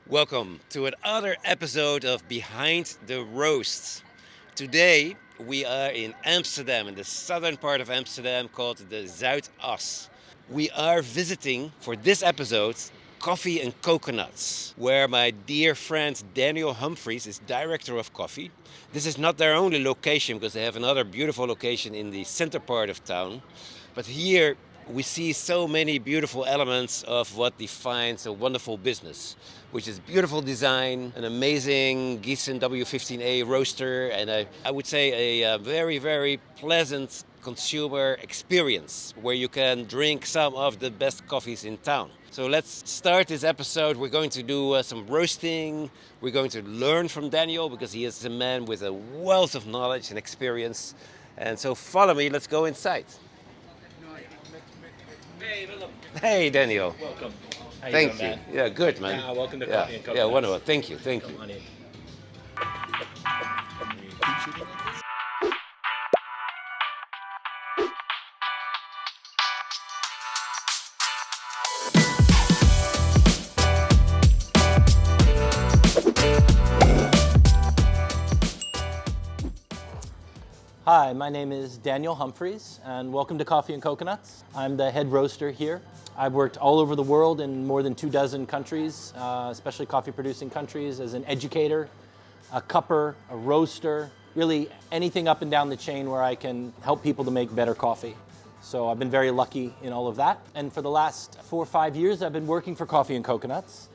Welcome to another episode of Behind the Roast. Today we are in Amsterdam, in the southern part of Amsterdam called the Zuidas. We are visiting for this episode Coffee and Coconuts, where my dear friend Daniel Humpries is director of coffee. This is not their only location because they have another beautiful location in the center part of town. But here we see so many beautiful elements of what defines a wonderful business, which is beautiful design, an amazing Giesen W15A roaster, and I would say a very, very pleasant consumer experience where you can drink some of the best coffees in town. So let's start this episode. We're going to do some roasting. We're going to learn from Daniel because he is a man with a wealth of knowledge and experience. And so follow me, let's go inside. Hey, Willem. Hey, Daniel. Welcome. How you Thank doing, you. man? Yeah, good, man. Yeah, welcome to Yeah, Coffee and yeah, Coconuts. wonderful. Thank you, thank you. Come on in. Hi, my name is Daniel Humpries, and welcome to Coffee and Coconuts. I'm the head roaster here. I've worked all over the world in more than 24 countries, especially coffee-producing countries, as an educator, a cupper, a roaster, really anything up and down the chain where I can help people to make better coffee. So I've been very lucky in all of that. And for the last 4 or 5 years, I've been working for Coffee and Coconuts.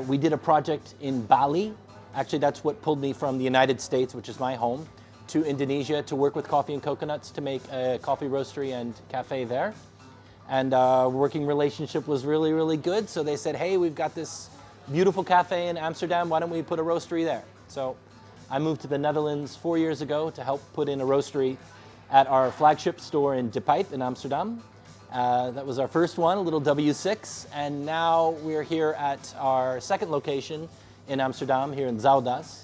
We did a project in Bali. Actually, that's what pulled me from the United States, which is my home, to Indonesia to work with Coffee and Coconuts to make a coffee roastery and cafe there. And our working relationship was really, really good. So they said, hey, we've got this beautiful cafe in Amsterdam. Why don't we put a roastery there? So I moved to the Netherlands 4 years ago to help put in a roastery at our flagship store in De Pijp in Amsterdam. That was our first one, a little W6. And now we're here at our second location in Amsterdam, here in Zuidas.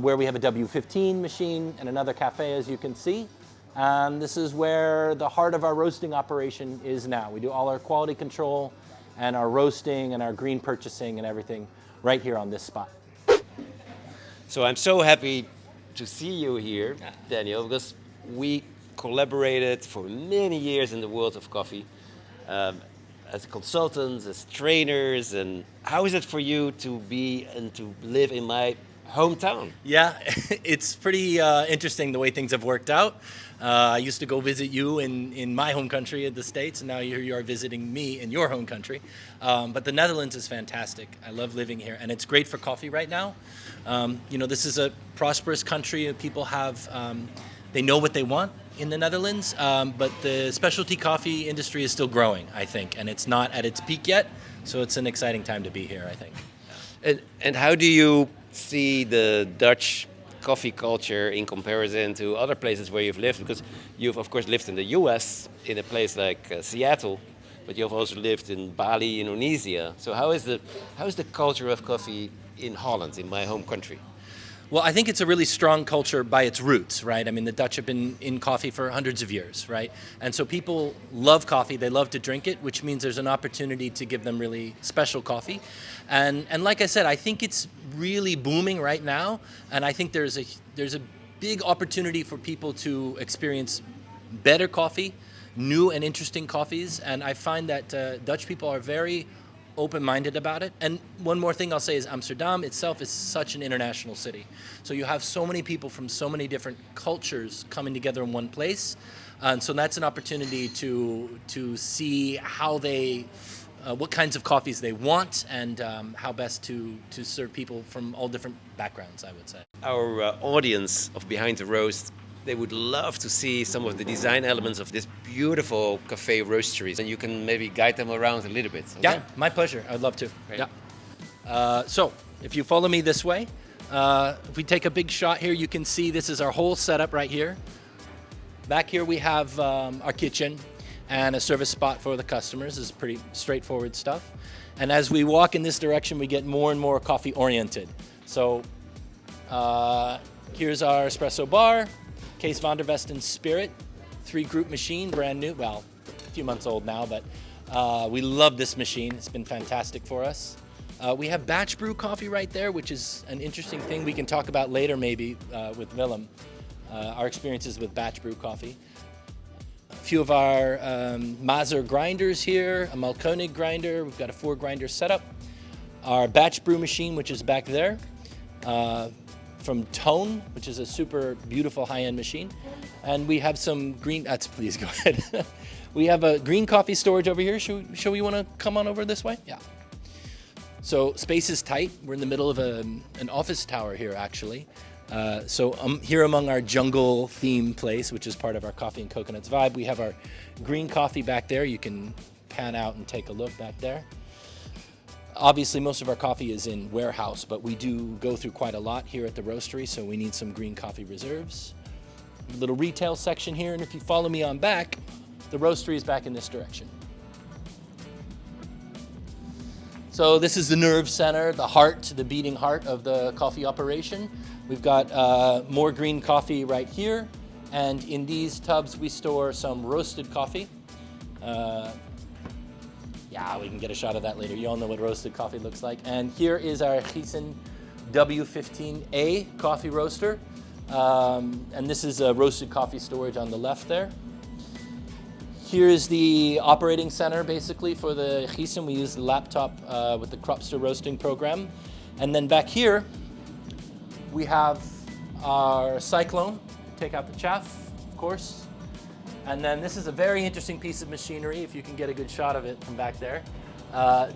Where we have a W15 machine and another cafe, as you can see. This is where the heart of our roasting operation is now. We do all our quality control and our roasting and our green purchasing and everything right here on this spot. So I'm so happy to see you here, Daniel, because we collaborated for many years in the world of coffee as consultants, as trainers. And how is it for you to be and to live in my hometown? Yeah, it's pretty interesting the way things have worked out. I used to go visit you in my home country in the States, and now here you are visiting me in your home country. But the Netherlands is fantastic. I love living here, and it's great for coffee right now. This is a prosperous country. People have, they know what they want in the Netherlands, but the specialty coffee industry is still growing, I think, and it's not at its peak yet. So it's an exciting time to be here, I think. And how do you see the Dutch coffee culture in comparison to other places where you've lived? Because you've, of course, lived in the US, in a place like Seattle, but you've also lived in Bali, Indonesia. So how is the culture of coffee in Holland, in my home country? Well, I think it's a really strong culture by its roots, right? I mean, the Dutch have been in coffee for hundreds of years, right? And so people love coffee, they love to drink it, which means there's an opportunity to give them really special coffee. And like I said, I think it's really booming right now, and I think there's a big opportunity for people to experience better coffee, new and interesting coffees, and I find that Dutch people are very open-minded about it. And one more thing I'll say is Amsterdam itself is such an international city. So you have so many people from so many different cultures coming together in one place. And so that's an opportunity to see how they, what kinds of coffees they want and how best to serve people from all different backgrounds, I would say. Our audience of Behind the Roast, they would love to see some of the design elements of this beautiful cafe roastery. And you can maybe guide them around a little bit. Okay? Yeah, my pleasure. I'd love to. Great. Yeah. So if you follow me this way, if we take a big shot here, you can see this is our whole setup right here. Back here we have our kitchen and a service spot for the customers. This is pretty straightforward stuff. And as we walk in this direction, we get more and more coffee oriented. So here's our espresso bar. Kees van der Westen Spirit, 3-group machine, brand new, well, a few months old now, but we love this machine. It's been fantastic for us. We have batch brew coffee right there, which is an interesting thing we can talk about later maybe with Willem, our experiences with batch brew coffee. A few of our Mazer grinders here, a Malkonig grinder, we've got a 4-grinder setup. Our batch brew machine, which is back there, from Tone, which is a super beautiful high-end machine. And we have some green, please go ahead. We have a green coffee storage over here. Shall we want to come on over this way? Yeah. So space is tight. We're in the middle of an office tower here, actually. So here among our jungle theme place, which is part of our Coffee and Coconuts vibe, we have our green coffee back there. You can pan out and take a look back there. Obviously, most of our coffee is in warehouse, but we do go through quite a lot here at the roastery, so we need some green coffee reserves. A little retail section here, and if you follow me on back, the roastery is back in this direction. So this is the nerve center, the heart, the beating heart of the coffee operation. We've got more green coffee right here, and in these tubs we store some roasted coffee. Yeah, we can get a shot of that later. You all know what roasted coffee looks like. And here is our Giesen W15A coffee roaster. And this is a roasted coffee storage on the left there. Here's the operating center, basically, for the Giesen. We use the laptop with the Cropster roasting program. And then back here, we have our cyclone, take out the chaff, of course. And then this is a very interesting piece of machinery, if you can get a good shot of it from back there.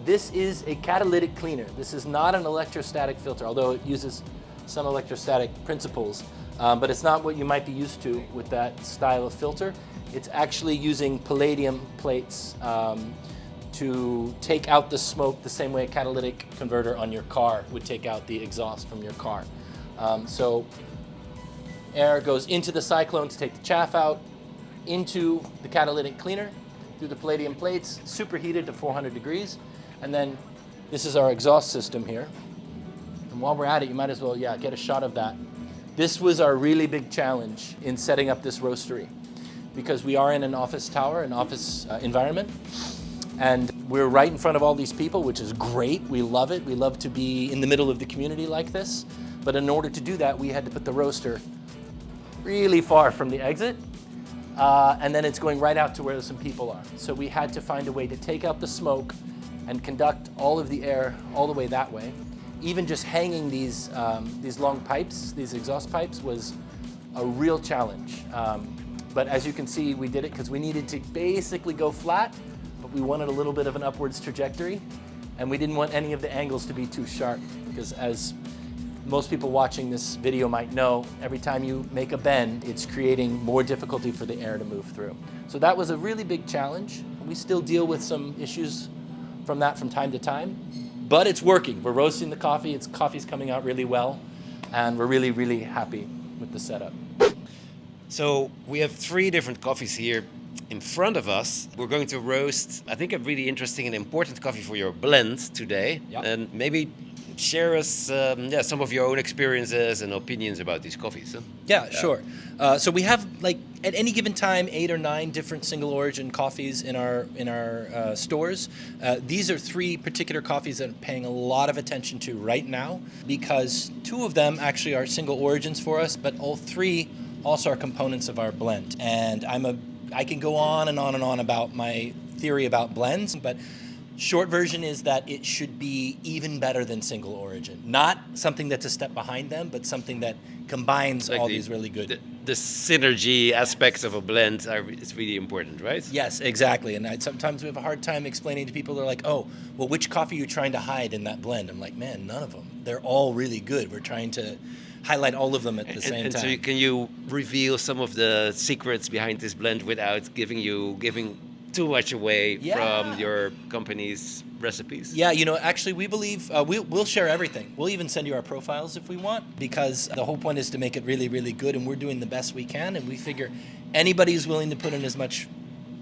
This is a catalytic cleaner. This is not an electrostatic filter, although it uses some electrostatic principles. But it's not what you might be used to with that style of filter. It's actually using palladium plates to take out the smoke the same way a catalytic converter on your car would take out the exhaust from your car. So air goes into the cyclone to take the chaff out, into the catalytic cleaner through the palladium plates, superheated to 400 degrees. And then this is our exhaust system here. And while we're at it, you might as well, get a shot of that. This was our really big challenge in setting up this roastery, because we are in an office tower, an office environment. And we're right in front of all these people, which is great. We love it. We love to be in the middle of the community like this. But in order to do that, we had to put the roaster really far from the exit. And then it's going right out to where some people are. So we had to find a way to take out the smoke and conduct all of the air all the way that way. Even just hanging these long pipes, these exhaust pipes, was a real challenge. But as you can see, we did it because we needed to basically go flat, but we wanted a little bit of an upwards trajectory, and we didn't want any of the angles to be too sharp, because as most people watching this video might know, every time you make a bend, it's creating more difficulty for the air to move through. So that was a really big challenge. We still deal with some issues from that from time to time, but it's working. We're roasting the coffee, coffee's coming out really well, and we're really, really happy with the setup. So we have 3 different coffees here in front of us. We're going to roast, I think, a really interesting and important coffee for your blend today. Yep. And maybe share us some of your own experiences and opinions about these coffees. Huh? Yeah, sure. So we have, at any given time, 8 or 9 different single origin coffees in our stores. These are 3 particular coffees that I'm paying a lot of attention to right now, because 2 of them actually are single origins for us, but all 3 also are components of our blend. And I can go on and on and on about my theory about blends, but short version is that it should be even better than single origin. Not something that's a step behind them, but something that combines all these really good. The synergy aspects of a blend is really important, right? Yes, exactly. And sometimes we have a hard time explaining to people. They're like, oh, well, which coffee are you trying to hide in that blend? I'm like, man, none of them. They're all really good. We're trying to highlight all of them at the same time. So can you reveal some of the secrets behind this blend without giving too much away from your company's recipes? Yeah, actually we believe we'll share everything. We'll even send you our profiles if we want, because the whole point is to make it really, really good, and we're doing the best we can, and we figure anybody who's willing to put in as much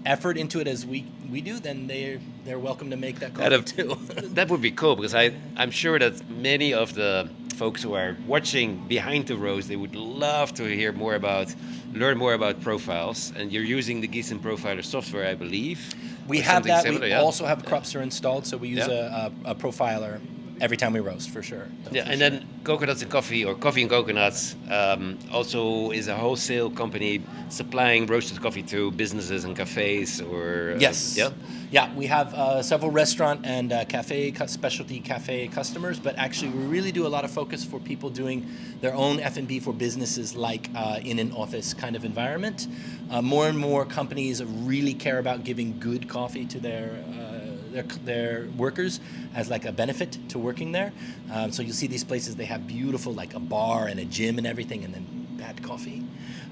effort into it as we do, then they're welcome to make that coffee too. That would be cool, because I'm sure that many of the folks who are watching behind the roast, they would love to learn more about profiles. And you're using the Giesen Profiler software, I believe. We have that. We also have Cropster installed, so we use a profiler every time we roast, for sure. Yeah, For and sure. then Coconuts and Coffee, or Coffee and Coconuts, also is a wholesale company supplying roasted coffee to businesses and cafes, or Yes. yeah. Yeah, we have several restaurant and specialty cafe customers, but actually we really do a lot of focus for people doing their own F&B for businesses, like in an office kind of environment. More and more companies really care about giving good coffee to their workers as like a benefit to working there. So you'll see these places, they have beautiful, like a bar and a gym and everything, and then bad coffee.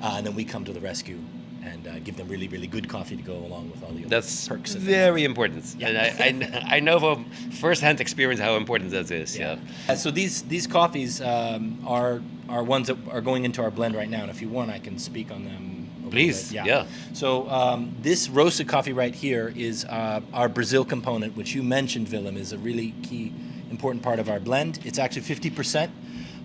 And then we come to the rescue and give them really, really good coffee to go along with all the other That's perks. very important, Yeah. and I know from first-hand experience how important that is. Yeah. So these coffees are ones that are going into our blend right now, and if you want, I can speak on them. A Please, little bit. yeah. So this roasted coffee right here is our Brazil component, which you mentioned, Willem, is a really key, important part of our blend. It's actually 50%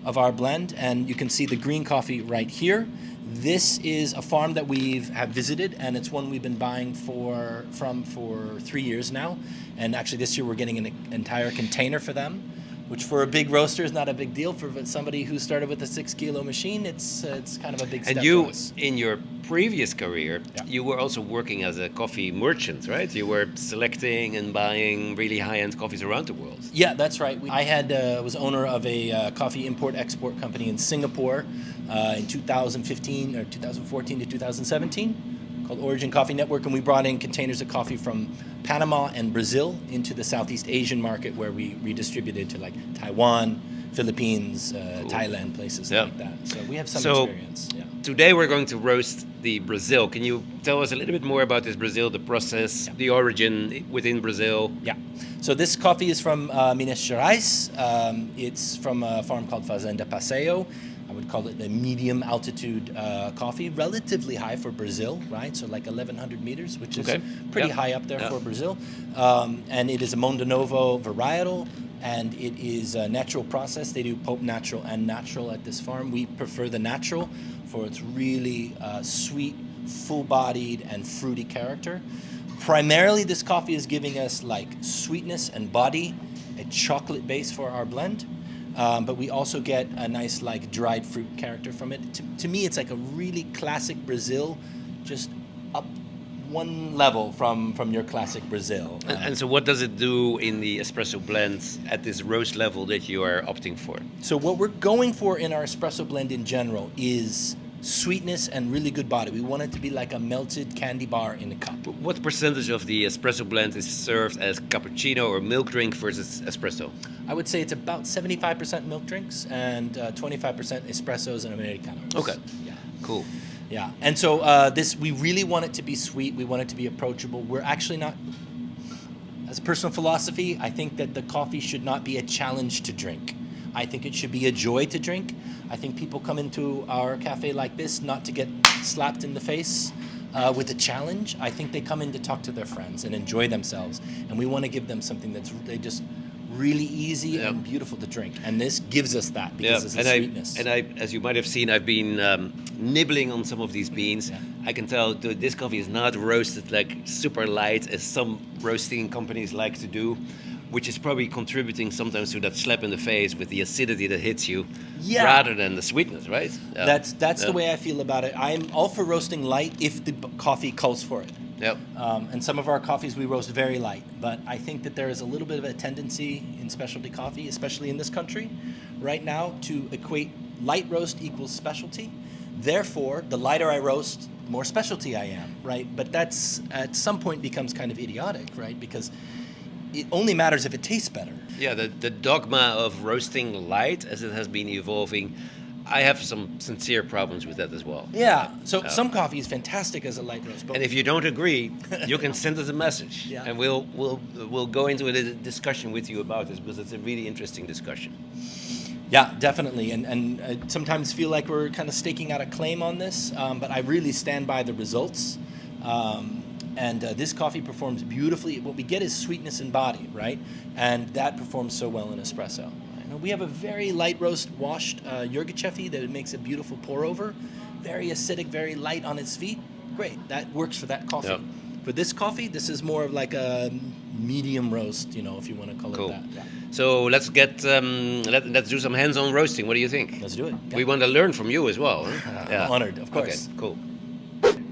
of our blend, and you can see the green coffee right here. This is a farm that have visited, and it's one we've been buying from for 3 years now. And actually, this year we're getting an entire container for them, which for a big roaster is not a big deal. For somebody who started with a 6-kilo machine, it's kind of a big step And you, for us. in your previous career, Yeah. you were also working as a coffee merchant, right? You were selecting and buying really high-end coffees around the world. Yeah, that's right. I was owner of a coffee import-export company in Singapore in 2015 or 2014 to 2017, called Origin Coffee Network, and we brought in containers of coffee from Panama and Brazil into the Southeast Asian market, where we redistributed to like Taiwan, Philippines, Thailand, places like that. So we have some experience. Yeah. Today we're going to roast the Brazil. Can you tell us a little bit more about this Brazil, the process, the origin within Brazil? Yeah. So this coffee is from Minas Gerais. It's from a farm called Fazenda Passeio. I would call it a medium altitude coffee, relatively high for Brazil, right? So like 1,100 meters, which is pretty high up there for Brazil. And it is a Mondenovo varietal, and it is a natural process. They do Pope natural and natural at this farm. We prefer the natural for its really sweet, full-bodied, and fruity character. Primarily, this coffee is giving us like sweetness and body, a chocolate base for our blend. But we also get a nice like dried fruit character from it. To me, it's like a really classic Brazil, just up one level from your classic Brazil. And so what does it do in the espresso blend at this roast level that you are opting for? So what we're going for in our espresso blend in general is sweetness and really good body. We want it to be like a melted candy bar in a cup. What percentage of the espresso blend is served as cappuccino or milk drink versus espresso? I would say it's about 75% milk drinks and 25% espressos and Americanos. Okay. Yeah. Cool. Yeah, and so we really want it to be sweet. We want it to be approachable. We're actually not, as a personal philosophy, I think that the coffee should not be a challenge to drink. I think it should be a joy to drink. I think people come into our cafe like this not to get slapped in the face with a challenge. I think they come in to talk to their friends and enjoy themselves. And we want to give them something that's just really easy and beautiful to drink. And this gives us that because it's the sweetness. I, as you might have seen, I've been nibbling on some of these beans. Yeah. I can tell this coffee is not roasted like super light as some roasting companies like to do, which is probably contributing sometimes to that slap in the face with the acidity that hits you rather than the sweetness, right? Yeah. That's the way I feel about it. I'm all for roasting light if the coffee calls for it. Yep. And some of our coffees we roast very light, but I think that there is a little bit of a tendency in specialty coffee, especially in this country right now, to equate light roast equals specialty. Therefore, the lighter I roast, the more specialty I am, right? But that's at some point becomes kind of idiotic, right? Because it only matters if it tastes better. Yeah, the dogma of roasting light as it has been evolving, I have some sincere problems with that as well. Yeah, so some coffee is fantastic as a light roast. But And if you don't agree, you can send us a message, and we'll go into a discussion with you about this, because it's a really interesting discussion. yeah, definitely. And I sometimes feel like we're kind of staking out a claim on this, but I really stand by the results. And this coffee performs beautifully. What we get is sweetness and body, right? And that performs so well in espresso. We have a very light roast washed Yirgacheffe that makes a beautiful pour over. Very acidic, very light on its feet. Great, that works for that coffee. Yep. For this coffee, this is more of like a medium roast, if you want to call Cool. it that. Yeah. So let's get let's do some hands-on roasting. What do you think? Let's do it. Yeah. We want to learn from you as well. Huh? I'm honored, of course. Okay, cool.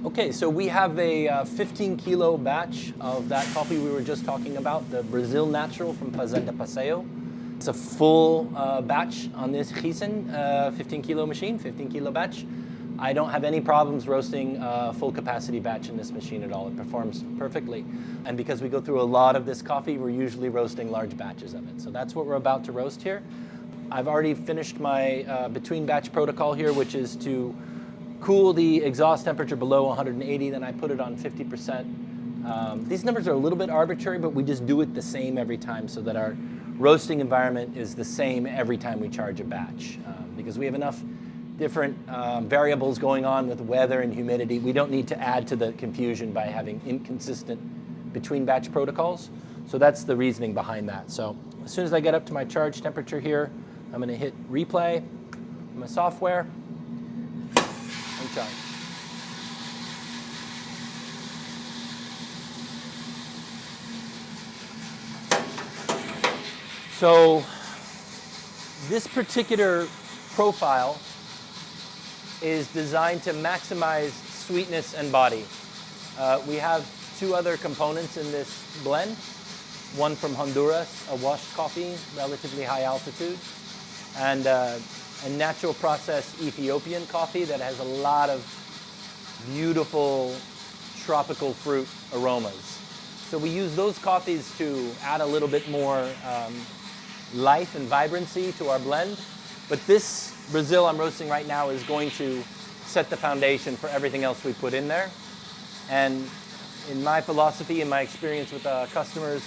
Okay, so we have a 15 kilo batch of that coffee we were just talking about, the Brazil Natural from Fazenda Paseo. It's a full batch on this Giesen 15 kilo machine, 15 kilo batch. I don't have any problems roasting a full capacity batch in this machine at all. It performs perfectly. And because we go through a lot of this coffee, we're usually roasting large batches of it. So that's what we're about to roast here. I've already finished my between batch protocol here, which is to cool the exhaust temperature below 180, then I put it on 50%. These numbers are a little bit arbitrary, but we just do it the same every time so that our roasting environment is the same every time we charge a batch. Because we have enough different variables going on with weather and humidity, we don't need to add to the confusion by having inconsistent between batch protocols. So that's the reasoning behind that. So as soon as I get up to my charge temperature here, I'm going to hit replay on my software. Charge. So this particular profile is designed to maximize sweetness and body. We have two other components in this blend. One from Honduras, a washed coffee, relatively high altitude, and a natural process Ethiopian coffee that has a lot of beautiful tropical fruit aromas. So we use those coffees to add a little bit more life and vibrancy to our blend. But this Brazil I'm roasting right now is going to set the foundation for everything else we put in there. And in my philosophy and my experience with customers,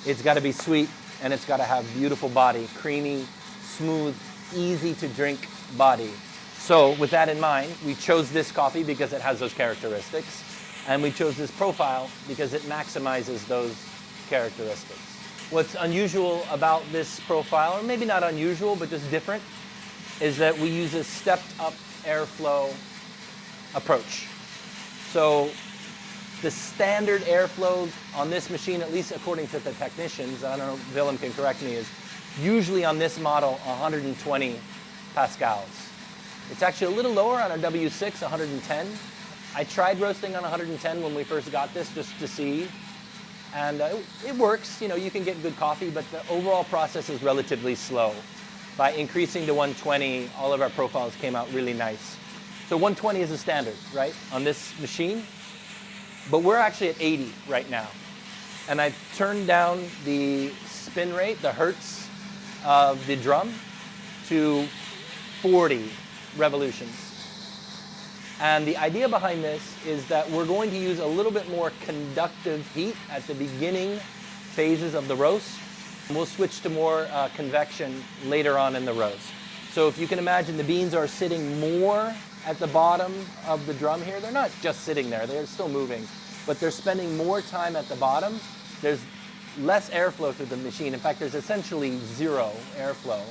it's got to be sweet and it's got to have beautiful body, creamy, smooth, easy to drink body. So with that in mind, we chose this coffee because it has those characteristics, and we chose this profile because it maximizes those characteristics. What's unusual about this profile, or maybe not unusual, but just different, is that we use a stepped up airflow approach. So the standard airflow on this machine, at least according to the technicians, I don't know if Willem can correct me, is usually on this model 120 pascals. It's actually a little lower on our W6, 110. I tried roasting on 110 when we first got this just to see, and it works. You can get good coffee, but the overall process is relatively slow. By increasing to 120, all of our profiles came out really nice. So 120 is the standard, right, on this machine, but we're actually at 80 right now. And I've turned down the spin rate, the hertz of the drum, to 40 revolutions. And the idea behind this is that we're going to use a little bit more conductive heat at the beginning phases of the roast. We'll switch to more convection later on in the roast. So if you can imagine, the beans are sitting more at the bottom of the drum here. They're not just sitting there, they're still moving, but they're spending more time at the bottom. There's less airflow through the machine. In fact, there's essentially zero airflow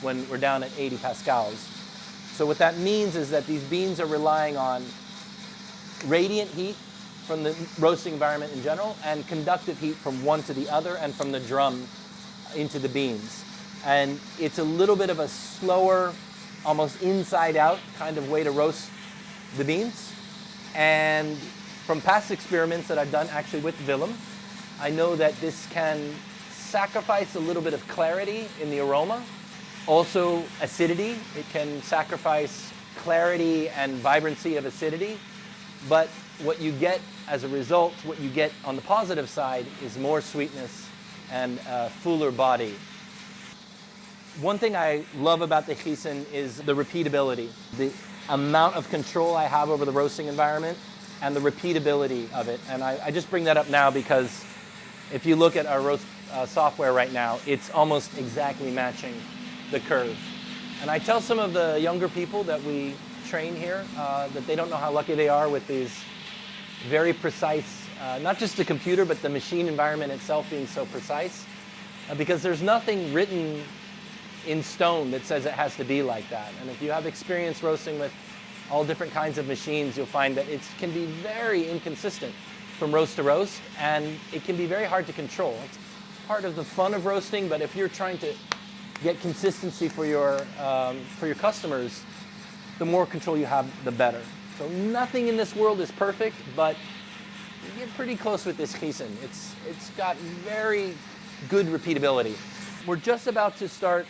when we're down at 80 pascals. So what that means is that these beans are relying on radiant heat from the roasting environment in general and conductive heat from one to the other and from the drum into the beans. And it's a little bit of a slower, almost inside out kind of way to roast the beans. And from past experiments that I've done actually with Willem, I know that this can sacrifice a little bit of clarity in the aroma. Also acidity, it can sacrifice clarity and vibrancy of acidity. But what you get as a result, what you get on the positive side is more sweetness and a fuller body. One thing I love about the Giesen is the repeatability. The amount of control I have over the roasting environment and the repeatability of it. And I just bring that up now because if you look at our roast software right now, it's almost exactly matching the curve. And I tell some of the younger people that we train here that they don't know how lucky they are with these very precise, not just the computer, but the machine environment itself being so precise, because there's nothing written in stone that says it has to be like that. And if you have experience roasting with all different kinds of machines, you'll find that it can be very inconsistent. from roast to roast, and it can be very hard to control. It's part of the fun of roasting, but if you're trying to get consistency for your customers, the more control you have, the better. So nothing in this world is perfect, but you get pretty close with this Giesen. It's got very good repeatability. We're just about to start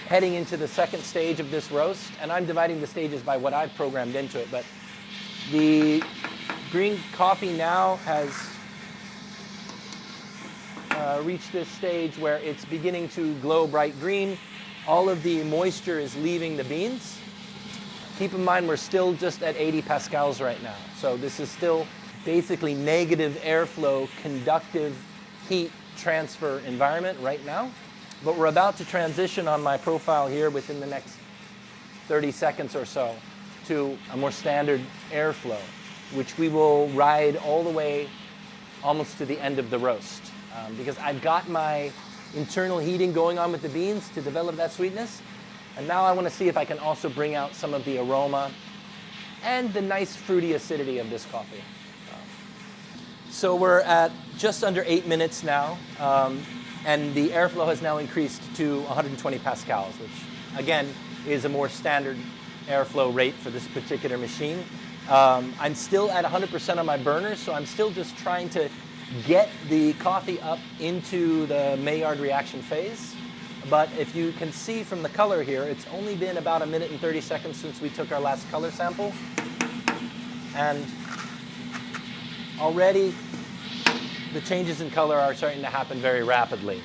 heading into the second stage of this roast, and I'm dividing the stages by what I've programmed into it, but the green coffee now has reached this stage where it's beginning to glow bright green. All of the moisture is leaving the beans. Keep in mind we're still just at 80 pascals right now, so this is still basically negative airflow, conductive heat transfer environment right now. But we're about to transition on my profile here within the next 30 seconds or so to a more standard airflow, which we will ride all the way almost to the end of the roast. Because I've got my internal heating going on with the beans to develop that sweetness. And now I want to see if I can also bring out some of the aroma and the nice fruity acidity of this coffee. So we're at just under 8 minutes now. And the airflow has now increased to 120 pascals, which again is a more standard airflow rate for this particular machine. I'm still at 100% on my burner, so I'm still just trying to get the coffee up into the Maillard reaction phase. But if you can see from the color here, it's only been about 1 minute and 30 seconds since we took our last color sample. And already the changes in color are starting to happen very rapidly.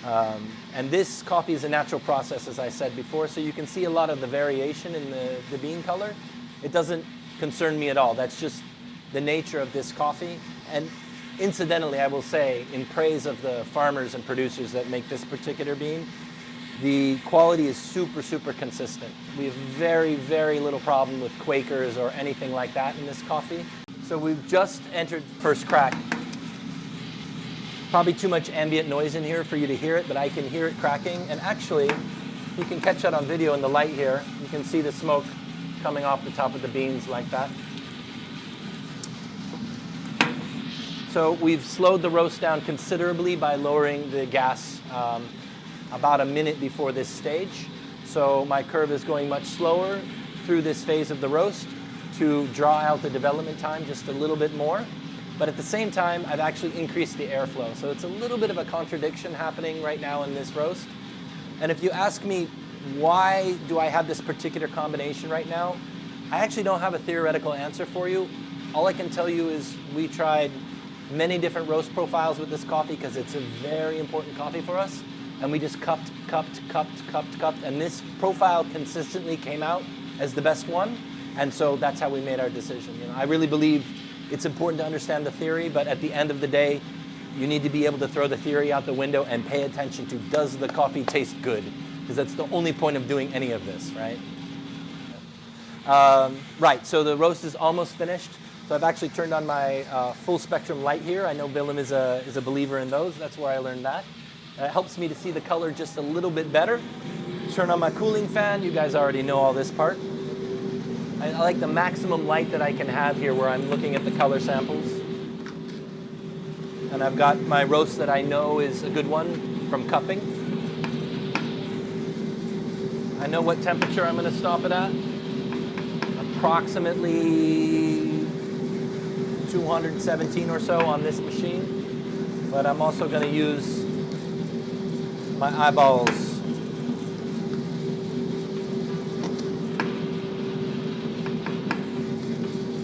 And this coffee is a natural process, as I said before, so you can see a lot of the variation in the bean color. It doesn't concern me at all. That's just the nature of this coffee. And incidentally, I will say, in praise of the farmers and producers that make this particular bean, the quality is super, super consistent. We have very, very little problem with Quakers or anything like that in this coffee. So we've just entered first crack. Probably too much ambient noise in here for you to hear it, but I can hear it cracking. And actually, you can catch that on video in the light here. You can see the smoke coming off the top of the beans like that. So we've slowed the roast down considerably by lowering the gas about 1 minute before this stage. So my curve is going much slower through this phase of the roast to draw out the development time just a little bit more. But at the same time, I've actually increased the airflow. So it's a little bit of a contradiction happening right now in this roast. And if you ask me, why do I have this particular combination right now? I actually don't have a theoretical answer for you. All I can tell you is we tried many different roast profiles with this coffee because it's a very important coffee for us. And we just cupped, and this profile consistently came out as the best one. And so that's how we made our decision. I really believe it's important to understand the theory, but at the end of the day, you need to be able to throw the theory out the window and pay attention to, does the coffee taste good? Because that's the only point of doing any of this, right? Right, so the roast is almost finished. So I've actually turned on my full spectrum light here. I know Willem is a believer in those. That's where I learned that. It helps me to see the color just a little bit better. Turn on my cooling fan. You guys already know all this part. I like the maximum light that I can have here where I'm looking at the color samples. And I've got my roast that I know is a good one from cupping. I know what temperature I'm going to stop it at. Approximately 217 or so on this machine. But I'm also going to use my eyeballs.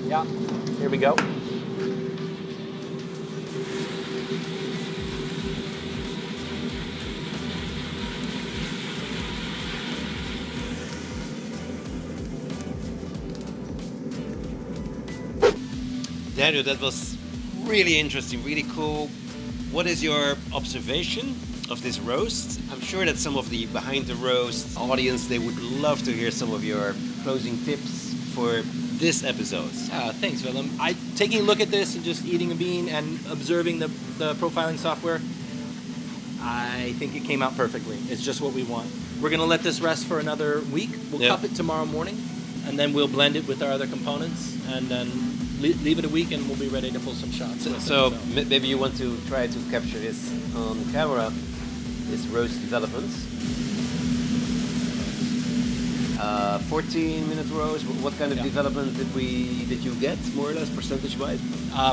Yeah, here we go. Daniel, that was really interesting, really cool. What is your observation of this roast? I'm sure that some of the behind the roast audience, they would love to hear some of your closing tips for this episode. Thanks, Willem. Taking a look at this and just eating a bean and observing the profiling software, I think it came out perfectly. It's just what we want. We're going to let this rest for another week. We'll cup it tomorrow morning, and then we'll blend it with our other components, and then leave it a week and we'll be ready to pull some shots. With So it, maybe you want to try to capture this on camera, this roast development. 14-minute roast. What kind of development did you get, more or less, percentage-wise?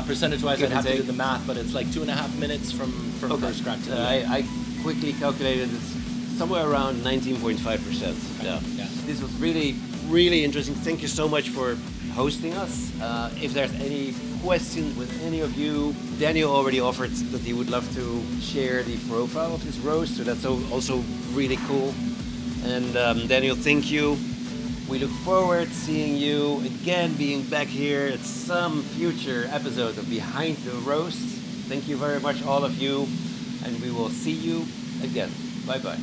Percentage-wise, Give I'd and have to do take. the math, but it's like 2.5 minutes from first crack to the end. I quickly calculated it's somewhere around 19.5%. Yeah. This was really, really interesting. Thank you so much for hosting us. If there's any questions with any of you, Daniel already offered that he would love to share the profile of his roast, so that's also really cool. And Daniel, thank you. We look forward to seeing you again, being back here at some future episode of Behind the Roast. Thank you very much, all of you, and we will see you again. Bye-bye.